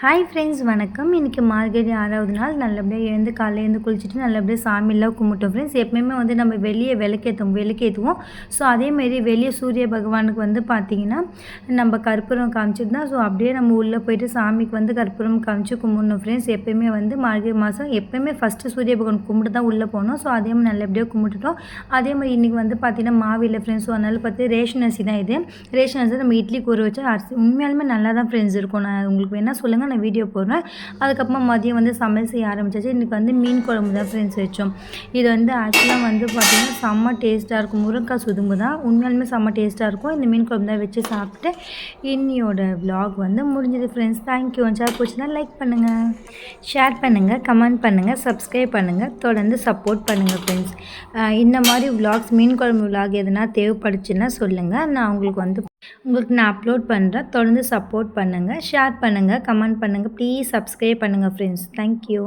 Hi friends, வணக்கம். இன்றைக்கி மார்கழி 6வது நாள். நல்லபடியாக எழுந்து காலையில் எழுந்து குளிச்சுட்டு நல்லபடியாக சாமியெல்லாம் கும்பிட்டோம் ஃப்ரெண்ட்ஸ். எப்பயுமே நம்ம வெளியே விளக்கேற்றுவோம். ஸோ அதேமாரி வெளியே சூரிய பகவானுக்கு பார்த்திங்கன்னா நம்ம கற்பூரம் காமிச்சிட்டு தான் அப்படியே நம்ம உள்ளே போயிட்டு சாமிக்கு கற்பூரம் காமிச்சு கும்பிடணும் ஃப்ரெண்ட்ஸ். எப்பயுமே மார்கழி மாதம் எப்பயுமே ஃபஸ்ட்டு சூரிய பகவான் கும்பிட்டு தான் உள்ளே போகணும். ஸோ அதே மாதிரி நல்லபடியாக கும்பிட்டுட்டோம். அதே மாதிரி இன்றைக்கி பார்த்திங்கன்னா மாவில்லை ஃப்ரெண்ட்ஸ். ஸோ அதனால் ரேஷன் அரிசி தான் இது. ரேஷன் அரிசி நம்ம இட்லிக்கு ஊற வச்சா அரிசி உண்மையாலுமே நல்லா தான் ஃப்ரெண்ட்ஸ் இருக்கும். நான் உங்களுக்கு வேணால் சொல்லுங்கள், நான் வீடியோ போடுறேன். அதுக்கப்புறமா மதியம் சமையல் செய்ய ஆரம்பிச்சாச்சு. இன்றைக்கி மீன் குழம்பு தான் ஃப்ரெண்ட்ஸ் வச்சோம். இது ஆக்சுவலாக பார்த்திங்கன்னா செம்ம டேஸ்ட்டாக இருக்கும். முருங்கைக்காய் சுதும்பு தான், உண்மையாலுமே செம்ம டேஸ்ட்டாக இருக்கும். இந்த மீன் குழம்பு தான் வச்சு சாப்பிட்டு இன்னியோட விலாக் முடிஞ்சது ஃப்ரெண்ட்ஸ். தேங்க்யூ. சேனல் பிடிச்சிருந்தா லைக் பண்ணுங்கள், ஷேர் பண்ணுங்கள், கமெண்ட் பண்ணுங்கள், சப்ஸ்கிரைப் பண்ணுங்கள், தொடர்ந்து சப்போர்ட் பண்ணுங்கள் ஃப்ரெண்ட்ஸ். இந்த மாதிரி விலாக்ஸ் மீன் குழம்பு விலாக் எதுனா தேவைப்படுச்சுன்னா சொல்லுங்கள். நான் உங்களுக்கு நான் அப்லோட் பண்ணுறேன். தொடர்ந்து சப்போர்ட் பண்ணுங்கள், ஷேர் பண்ணுங்கள், கமெண்ட் பண்ணுங்கள், ப்ளீஸ் சப்ஸ்கிரைப் பண்ணுங்கள் ஃப்ரெண்ட்ஸ். தேங்க்யூ.